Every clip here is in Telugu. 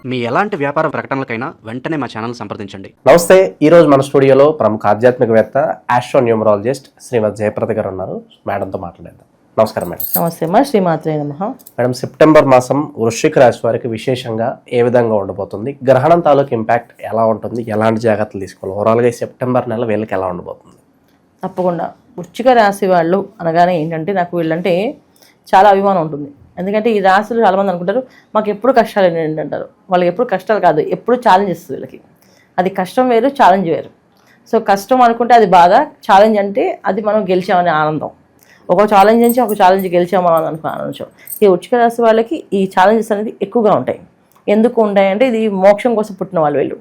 మీ ఎలాంటి వ్యాపార ప్రకటనలకైనా వెంటనే మా ఛానల్ సంప్రదించండి. నమస్తే. ఈరోజు మన స్టూడియోలో ప్రముఖ ఆధ్యాత్మికవేత్త ఆస్ట్రోన్యూమరాలజిస్ట్ శ్రీమతి జయప్రద గారు ఉన్నారు. మేడంతో మాట్లాడేద్దాం. నమస్కారం మేడం. నమస్తే అమ్మా. శ్రీమాత్రే నమః. మేడం, సెప్టెంబర్ మాసం వృశ్చిక రాశి వారికి విశేషంగా ఏ విధంగా ఉండబోతుంది? గ్రహణం తాలూకు ఇంపాక్ట్ ఎలా ఉంటుంది? ఎలాంటి జాగ్రత్తలు తీసుకోవాలి? ఓవరాల్గా ఈ సెప్టెంబర్ నెల వీళ్ళకి ఎలా ఉండబోతుంది? తప్పకుండా వృశ్చిక రాశి వాళ్ళు అనగానే ఏంటంటే నాకు వీళ్ళంటే చాలా అభిమానం ఉంటుంది. ఎందుకంటే ఈ రాశులు చాలామంది అనుకుంటారు మాకు ఎప్పుడు కష్టాలు ఏంటి అంటారు. వాళ్ళకి ఎప్పుడు కష్టాలు కాదు, ఎప్పుడు ఛాలెంజెస్ వీళ్ళకి. అది కష్టం వేరు, ఛాలెంజ్ వేరు. సో కష్టం అనుకుంటే అది బాధ, ఛాలెంజ్ అంటే అది మనం గెలిచామనే ఆనందం. ఒక ఛాలెంజ్ నుంచి ఒక ఛాలెంజ్ గెలిచామని ఆనందించాం. ఈ వృశ్చిక రాశి వాళ్ళకి ఈ ఛాలెంజెస్ అనేది ఎక్కువగా ఉంటాయి. ఎందుకు ఉంటాయంటే ఇది మోక్షం కోసం పుట్టిన వాళ్ళు వీళ్ళు.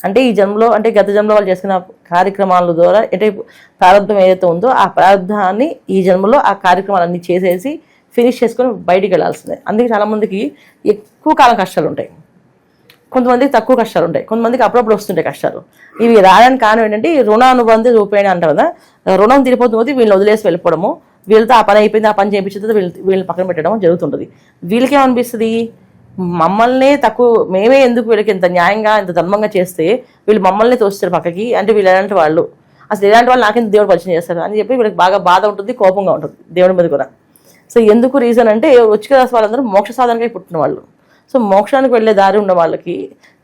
అంటే ఈ జన్మలో అంటే గత జన్మలో వాళ్ళు చేసుకున్న కార్యక్రమాల ద్వారా అంటే ప్రారంభం ఏదైతే ఉందో ఆ ప్రారంభాన్ని ఈ జన్మలో ఆ కార్యక్రమాలన్నీ చేసేసి ఫినిష్ చేసుకొని బయటికి వెళ్ళాల్సిందే. అందుకే చాలామందికి ఎక్కువ కాలం కష్టాలు ఉంటాయి, కొంతమందికి తక్కువ కష్టాలు ఉంటాయి, కొంతమందికి అప్పుడప్పుడు వస్తుంటాయి కష్టాలు. ఇవి రాయడానికి కారణం ఏంటంటే ఈ రుణానుబంధ రూపేణ అంటారు కదా. రుణం తీరిపోతుంది, వీళ్ళని వదిలేసి వెళ్ళిపోవడము, వీళ్ళతో ఆ పని అయిపోయింది, ఆ పని చేయించిన వీళ్ళని పక్కన పెట్టడం జరుగుతుంటుంది. వీళ్ళకేమనిపిస్తుంది, మమ్మల్ని తక్కువ మేమే ఎందుకు వీళ్ళకి ఇంత న్యాయంగా ఇంత ధర్మంగా చేస్తే వీళ్ళు మమ్మల్ని తోస్తారు పక్కకి, అంటే వీళ్ళు ఎలాంటి వాళ్ళు, అసలు ఎలాంటి వాళ్ళు నాకెంత దేవుడు పరిచయం చేస్తారు అని చెప్పి వీళ్ళకి బాగా బాధ ఉంటుంది, కోపంగా ఉంటుంది దేవుడి మీద కూడా. సో ఎందుకు రీజన్ అంటే వృశ్చిక రాశి వాళ్ళందరూ మోక్ష సాధనగా పుట్టిన వాళ్ళు. సో మోక్షానికి వెళ్ళే దారి ఉన్న వాళ్ళకి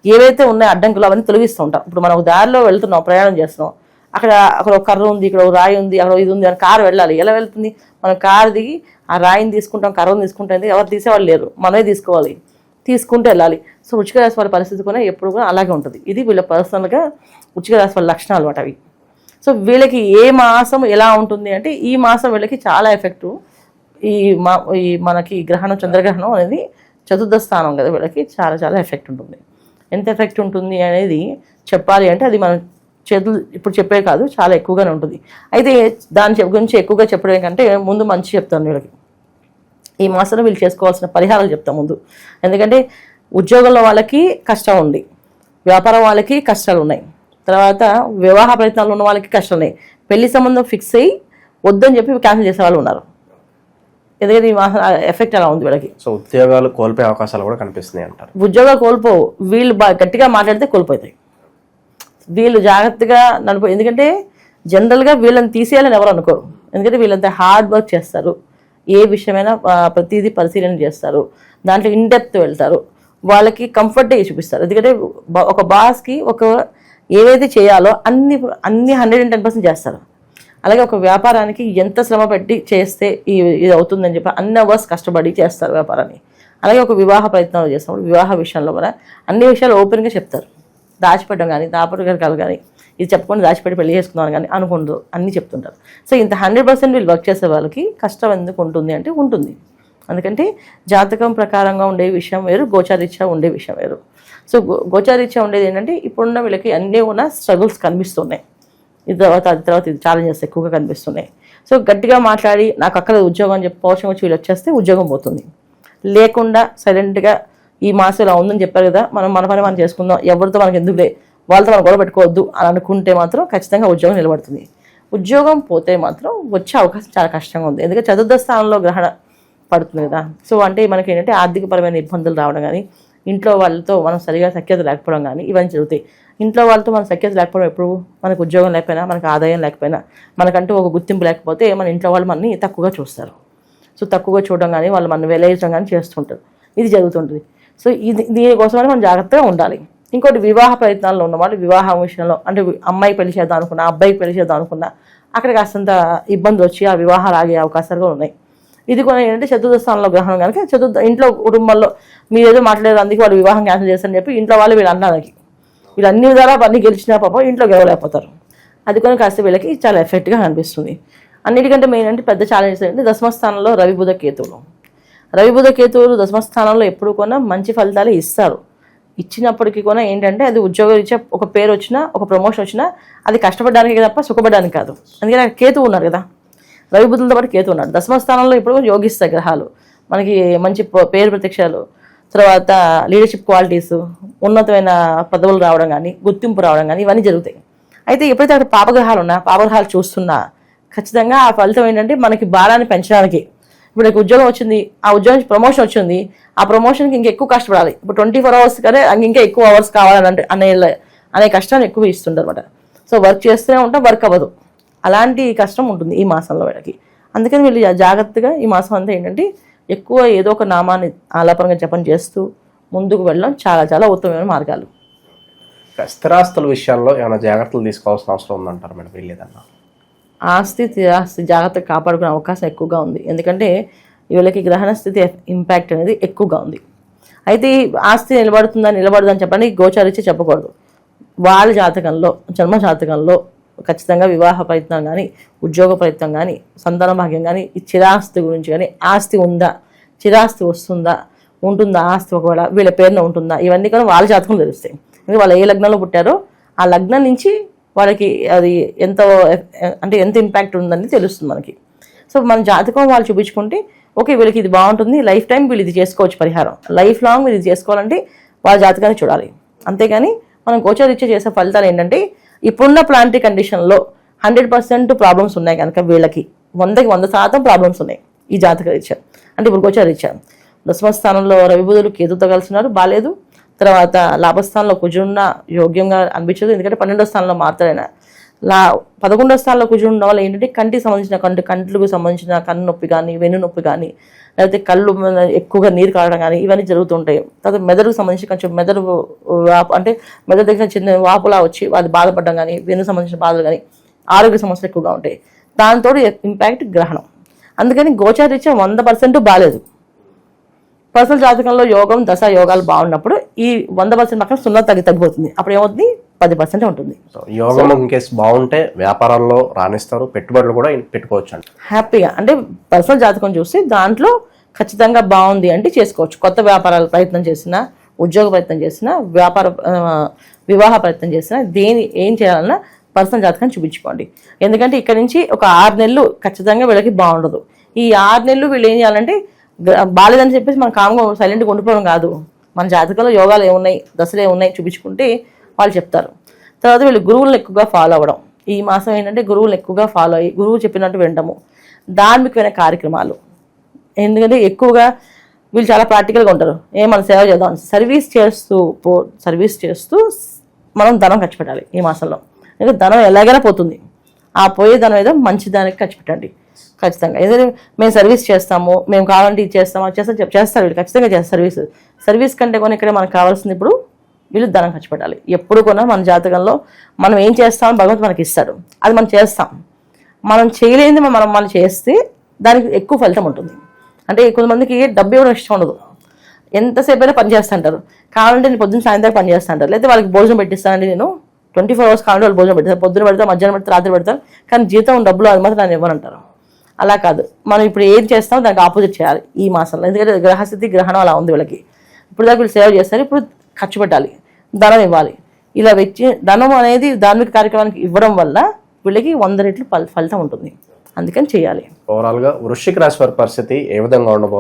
ఏవైతే ఉన్నాయో అడ్డంకులు అవన్నీ తొలగిస్తూ ఉంటాం. ఇప్పుడు మనం ఒక దారిలో వెళ్తున్నాం, ప్రయాణం చేస్తున్నాం, అక్కడ ఒక కర్ర ఉంది, ఇక్కడ ఒక రాయి ఉంది, అక్కడ ఇది ఉంది అని కారు వెళ్ళాలి. ఎలా వెళ్తుంది? మనం కారు దిగి ఆ రాయిని తీసుకుంటాం, కర్రను తీసుకుంటాం, ఎవరు తీసేవాళ్ళు లేరు, మనమే తీసుకోవాలి, తీసుకుంటూ వెళ్ళాలి. సో వృశ్చిక రాశి వాళ్ళ పరిస్థితి కూడా ఎప్పుడు కూడా అలాగే ఉంటుంది. ఇది వీళ్ళ పర్సనల్గా వృశ్చిక రాశి వాళ్ళ లక్షణాలు అన్నమాట అవి. సో వీళ్ళకి ఏ మాసం ఎలా ఉంటుంది అంటే ఈ మాసం వీళ్ళకి చాలా ఎఫెక్టు. ఈ మనకి గ్రహణం చంద్రగ్రహణం అనేది చతుర్థ స్థానం కదా, వీళ్ళకి చాలా చాలా ఎఫెక్ట్ ఉంటుంది. ఎంత ఎఫెక్ట్ ఉంటుంది అనేది చెప్పాలి అంటే అది మనం చేతులు ఇప్పుడు చెప్పే కాదు, చాలా ఎక్కువగానే ఉంటుంది. అయితే దాని గురించి ఎక్కువగా చెప్పడం కంటే ముందు మంచి చెప్తాను వీళ్ళకి. ఈ మాసంలో వీళ్ళు చేసుకోవాల్సిన పరిహారాలు చెప్తాం ముందు. ఎందుకంటే ఉద్యోగంలో వాళ్ళకి కష్టం ఉంది, వ్యాపారం వాళ్ళకి కష్టాలు ఉన్నాయి, తర్వాత వివాహ ప్రయత్నాలు ఉన్న వాళ్ళకి కష్టాలు ఉన్నాయి, పెళ్లి సంబంధం ఫిక్స్ అయ్యి వద్దని చెప్పి క్యాన్సిల్ చేసే వాళ్ళు ఉన్నారు. ఎందుకంటే ఈ మాసం ఎఫెక్ట్ అలా ఉంది వీళ్ళకి. సో ఉద్యోగాలు కోల్పోయే అవకాశాలు కూడా కనిపిస్తున్నాయి అంటారు. ఉద్యోగాలు కోల్పోవు, వీళ్ళు గట్టిగా మాట్లాడితే కోల్పోతాయి. వీళ్ళు జాగ్రత్తగా ఎందుకంటే జనరల్గా వీళ్ళని తీసేయాలని ఎవరు అనుకోరు. ఎందుకంటే వీళ్ళంతా హార్డ్ వర్క్ చేస్తారు, ఏ విషయమైనా ప్రతిదీ పరిశీలన చేస్తారు, దాంట్లో ఇన్డెప్త్ వెళ్తారు, వాళ్ళకి కంఫర్ట్గా చూపిస్తారు. ఎందుకంటే ఒక బాస్కి ఏవైతే చేయాలో అన్ని 110% చేస్తారు. అలాగే ఒక వ్యాపారానికి ఎంత శ్రమ పెట్టి చేస్తే ఇది అవుతుందని చెప్పి అన్ని అవర్స్ కష్టపడి చేస్తారు వ్యాపారాన్ని. అలాగే ఒక వివాహ ప్రయత్నాలు చేస్తున్నప్పుడు వివాహ విషయంలో కూడా అన్ని విషయాలు ఓపెన్గా చెప్తారు. దాచిపెట్టడం కానీ దాపడగలగాలి కానీ ఇది చెప్పుకొని దాచిపెట్టి పెళ్లి చేసుకుందాం కానీ అనుకుంటారు, అన్నీ చెప్తుంటారు. సో ఇంత 100% వీళ్ళు వర్క్ చేసే వాళ్ళకి కష్టం ఎందుకు ఉంటుంది అంటే ఉంటుంది. ఎందుకంటే జాతకం ప్రకారంగా ఉండే విషయం వేరు, గోచారీత్యా ఉండే విషయం వేరు. సో గోచారీత్యా ఉండేది ఏంటంటే ఇప్పుడున్న వీళ్ళకి అన్నీ ఉన్న స్ట్రగుల్స్ కనిపిస్తున్నాయి, ఇది తర్వాత ఇది ఛాలెంజెస్ ఎక్కువగా కనిపిస్తున్నాయి. సో గట్టిగా మాట్లాడి నాకు అక్కడ ఉద్యోగం అని చెప్పి పౌరుషం వచ్చి వీళ్ళు వచ్చేస్తే ఉద్యోగం పోతుంది. లేకుండా సైలెంట్గా ఈ మాసం ఇలా ఉందని చెప్పారు కదా, మన పని మనం చేసుకుందాం, ఎవరితో మనకి ఎందుకులే, వాళ్ళతో మనం గొడవ పెట్టుకోవద్దు అని అనుకుంటే మాత్రం ఖచ్చితంగా ఉద్యోగం నిలబడుతుంది. ఉద్యోగం పోతే మాత్రం వచ్చే అవకాశం చాలా కష్టంగా ఉంది. ఎందుకంటే చతుర్థ స్థానంలో గ్రహణ పడుతుంది కదా. సో అంటే మనకి ఏంటంటే ఆర్థికపరమైన ఇబ్బందులు రావడం కానీ, ఇంట్లో వాళ్ళతో మనం సరిగా సఖ్యత లేకపోవడం కానీ ఇవన్నీ జరుగుతాయి. ఇంట్లో వాళ్ళతో మన సఖ్యత లేకపోవడం ఎప్పుడు, మనకు ఉద్యోగం లేకపోయినా, మనకు ఆదాయం లేకపోయినా, మనకంటూ ఒక గుర్తింపు లేకపోతే మన ఇంట్లో వాళ్ళు మనని తక్కువగా చూస్తారు. సో తక్కువగా చూడడం కానీ వాళ్ళు మనం వెలయించడం కానీ చేస్తుంటారు, ఇది జరుగుతుంటుంది. సో దీనికోసమని మనం జాగ్రత్తగా ఉండాలి. ఇంకోటి వివాహ ప్రయత్నాల్లో ఉన్నవాళ్ళు వివాహం విషయంలో అంటే అమ్మాయి పెళ్లి చేద్దాం అనుకున్నా, అబ్బాయికి పెళ్లి చేద్దాం అనుకున్నా అక్కడ కాస్తంత ఇబ్బందులు వచ్చి ఆ వివాహాలు ఆగే అవకాశాలు కూడా ఉన్నాయి. ఇది కూడా ఏంటంటే చతుర్థ స్థానంలో గ్రహణం కనుక ఇంట్లో కుటుంబంలో మీరు ఏదో మాట్లాడారు అందుకే వాళ్ళు వివాహం క్యాన్సిల్ చేస్తారని చెప్పి ఇంట్లో వాళ్ళు వీళ్ళు అన్నానికి వీళ్ళు అన్ని విధాలా అన్ని గెలిచినా పాపం ఇంట్లో గెలవలేకపోతారు. అది కూడా కాస్త వీళ్ళకి చాలా ఎఫెక్ట్గా అనిపిస్తుంది. అన్నిటికంటే మెయిన్ అంటే పెద్ద ఛాలెంజెస్ ఏంటంటే దశమస్థానంలో రవి బుధ కేతువులు దశమస్థానంలో ఎప్పుడు కూడా మంచి ఫలితాలు ఇస్తారు. ఇచ్చినప్పటికీ కూడా ఏంటంటే అది ఉద్యోగం ఇచ్చే ఒక పేరు వచ్చినా, ఒక ప్రమోషన్ వచ్చినా అది కష్టపడడానికి తప్ప సుఖపడడానికి కాదు. అందుకని కేతువు ఉన్నారు కదా, రవి బుధులతో పాటు కేతు ఉన్నాడు. దశమస్థానంలో ఇప్పుడు యోగిస్తాయి గ్రహాలు, మనకి మంచి పేరు ప్రత్యక్షాలు, తర్వాత లీడర్షిప్ క్వాలిటీస్, ఉన్నతమైన పదవులు రావడం కానీ, గుర్తింపు రావడం కానీ ఇవన్నీ జరుగుతాయి. అయితే ఎప్పుడైతే అక్కడ పాపగ్రహాలు ఉన్నా, పాపగ్రహాలు చూస్తున్నా ఖచ్చితంగా ఆ ఫలితం ఏంటంటే మనకి భారాన్ని పెంచడానికి ఇప్పుడు నీకు ఉద్యోగం వచ్చింది, ఆ ఉద్యోగం నుంచి ప్రమోషన్ వచ్చింది, ఆ ప్రమోషన్కి ఇంకా ఎక్కువ కష్టపడాలి. ఇప్పుడు 24 hours కానీ ఇంకా ఎక్కువ అవర్స్ కావాలంటే అనే కష్టాన్ని ఎక్కువ ఇస్తుంటారు అనమాట. సో వర్క్ చేస్తూనే ఉంటాం, వర్క్ అవ్వదు, అలాంటి కష్టం ఉంటుంది ఈ మాసంలో వీళ్ళకి. అందుకని వీళ్ళు జాగ్రత్తగా ఈ మాసం అంతా ఏంటంటే ఎక్కువ ఏదో ఒక నామాన్ని ఆలాపనంగా జపం చేస్తూ ముందుకు వెళ్ళడం చాలా చాలా ఉత్తమమైన మార్గాలు. స్థిరాస్తుల విషయాల్లో ఏమైనా జాగ్రత్తలు తీసుకోవాల్సిన అవసరం ఉందంటారు మేడం వీళ్ళేదన్నా? ఆస్తి జాగ్రత్తగా కాపాడుకునే అవకాశం ఎక్కువగా ఉంది. ఎందుకంటే వీళ్ళకి గ్రహణ స్థితి ఇంపాక్ట్ అనేది ఎక్కువగా ఉంది. అయితే ఈ ఆస్తి నిలబడుతుందని చెప్పని గోచారిచ్చి చెప్పకూడదు. వాళ్ళ జాతకంలో, జన్మ జాతకంలో ఖచ్చితంగా వివాహ ప్రయత్నం కానీ, ఉద్యోగ ప్రయత్నం కానీ, సంతాన భాగ్యం కానీ, ఈ చిరాస్తి గురించి కానీ, ఆస్తి ఉందా, చిరాస్తి వస్తుందా, ఉంటుందా, ఆస్తి ఒకవేళ వీళ్ళ పేరున ఉంటుందా, ఇవన్నీ కూడా వాళ్ళ జాతకం తెలుస్తాయి. ఎందుకంటే వాళ్ళు ఏ లగ్నంలో పుట్టారో ఆ లగ్నం నుంచి వాళ్ళకి అది ఎంత ఇంపాక్ట్ ఉందని తెలుస్తుంది మనకి. సో మన జాతకం వాళ్ళు చూపించుకుంటే ఓకే వీళ్ళకి ఇది బాగుంటుంది, లైఫ్ టైం వీళ్ళు ఇది చేసుకోవచ్చు పరిహారం, లైఫ్ లాంగ్ వీళ్ళు ఇది చేసుకోవాలంటే వాళ్ళ జాతకాన్ని చూడాలి. అంతేగాని మనం గోచరీత్యా చేసే ఫలితాలు ఏంటంటే ఇప్పుడున్న ప్లాంటరీ కండిషన్లో 100% ప్రాబ్లమ్స్ ఉన్నాయి కనుక వీళ్ళకి 100కి 100% ప్రాబ్లమ్స్ ఉన్నాయి ఈ జాతక రీత్యా. అంటే ఇప్పుడు గోచరీత్యా దశమ స్థానంలో రవి బుధులు కేతుతో కలిసినారు, బాలేదు. తర్వాత లాభస్థానంలో కుజున్న యోగ్యంగా అనిపించదు, ఎందుకంటే 12వ స్థానంలో మాత్రమే. 11వ స్థానంలో కుజుడు ఉండడం వల్ల ఏంటంటే కంటికి సంబంధించిన కంట్లకు సంబంధించిన కన్ను నొప్పి కానీ, వెన్ను నొప్పి కానీ, లేకపోతే కళ్ళు ఎక్కువగా నీరు కారడం కానీ ఇవన్నీ జరుగుతుంటాయి. తర్వాత మెదడుకు సంబంధించి కొంచెం మెదడు దగ్గర చిన్న వాపులా వచ్చి వాళ్ళు బాధపడడం కానీ, వెన్ను సంబంధించిన బాధలు కానీ, ఆరోగ్య సమస్యలు ఎక్కువగా ఉంటాయి. దాంతో ఇంపాక్ట్ గ్రహణం. అందుకని గోచారీత్యా 100% బాగాలేదు. పర్సనల్ జాతకంలో యోగం దశ యోగాలు బాగున్నప్పుడు ఈ 100% పక్కన 0 తగ్గిపోతుంది. అప్పుడు ఏమవుతుంది, 10% ఉంటుంది. యోగం ఇన్ కేసు బాగుంటే వ్యాపారాల్లో రాణిస్తారు, పెట్టుబడులు కూడా పెట్టుకోవచ్చు అండి హ్యాపీగా. అంటే పర్సనల్ జాతకం చూస్తే దాంట్లో ఖచ్చితంగా బాగుంది అంటే చేసుకోవచ్చు. కొత్త వ్యాపారాల ప్రయత్నం చేసినా, ఉద్యోగ ప్రయత్నం చేసినా, వివాహ ప్రయత్నం చేసినా, ఏం చేయాలన్నా పర్సనల్ జాతకాన్ని చూపించుకోండి. ఎందుకంటే ఇక్కడ నుంచి ఒక 6 నెలలు ఖచ్చితంగా వీళ్ళకి బాగుండదు. ఈ 6 నెలలు వీళ్ళు ఏం చేయాలంటే బాలేదని చెప్పేసి మనం కామ్గా సైలెంట్గా ఉండిపోవడం కాదు. మన జాతకంలో యోగాలు ఏమున్నాయి, దశలు ఏమున్నాయి చూపించుకుంటే వాళ్ళు చెప్తారు. తర్వాత వీళ్ళు గురువులను ఎక్కువగా ఫాలో అవ్వడం. ఈ మాసం ఏంటంటే గురువులను ఎక్కువగా ఫాలో అయ్యి గురువు చెప్పినట్టు వినడము, ధార్మికమైన కార్యక్రమాలు. ఎందుకంటే ఎక్కువగా వీళ్ళు చాలా ప్రాక్టికల్గా ఉంటారు. మనం సేవ చేద్దాం, సర్వీస్ చేస్తూ మనం ధనం ఖర్చు పెట్టాలి ఈ మాసంలో. ఎందుకంటే ధనం ఎలాగైనా పోతుంది, ఆ పోయే ధనం ఏదో మంచి దానికి ఖర్చు పెట్టండి ఖచ్చితంగా. ఎందుకంటే మేము సర్వీస్ చేస్తాము, మేము కావాలంటే ఇది చేస్తాము, చేస్తారు వీళ్ళు ఖచ్చితంగా చేస్తారు. సర్వీస్ కంటే కూడా ఇక్కడ మనకు కావాల్సింది ఇప్పుడు వీళ్ళు ధనం ఖర్చు పెట్టాలి. ఎప్పుడు కూడా మన జాతకంలో మనం ఏం చేస్తామో భగవంతుడు మనకి ఇస్తాడు, అది మనం చేస్తాం. మనం చేయలేనిది మనం చేస్తే దానికి ఎక్కువ ఫలితం ఉంటుంది. అంటే కొంతమందికి డబ్బు ఇవ్వడం ఇష్టం ఉండదు, ఎంతసేపు అయినా పని చేస్తుంటారు. కావాలంటే నేను పొద్దున్న సాయంత్రం పని చేస్తుంటారు, లేకపోతే వాళ్ళకి భోజనం పెట్టిస్తానండి, నేను 24 hours కావాలంటే వాళ్ళు భోజనం పెడతారు, పొద్దున పెడతారు, మధ్యాహ్నం పెడతారు, రాత్రి పెడతారు, కానీ జీతం డబ్బులు అది మాత్రం నన్ను ఇవ్వనంటారు. అలా కాదు, మనం ఇప్పుడు ఏం చేస్తామో దానికి ఆపోజిట్ చేయాలి ఈ మాసంలో. ఎందుకంటే గ్రహస్థితి గ్రహణం అలా ఉంది వీళ్ళకి. ఇప్పుడు దాకా వీళ్ళు సేవ చేస్తారు, ఇప్పుడు ఖర్చు పెట్టాలి, ధనం ఇవ్వాలి. ఇలా వచ్చి ధనం అనేది ధార్మిక కార్యక్రమానికి ఇవ్వడం వల్ల వీళ్ళకి 100 రెట్లు ఫలితం ఉంటుంది. అందుకని చేయాలి. ఓవరాల్గా వృశ్చిక రాశి వారి పరిస్థితి ఏ విధంగా ఉండబోతుంది?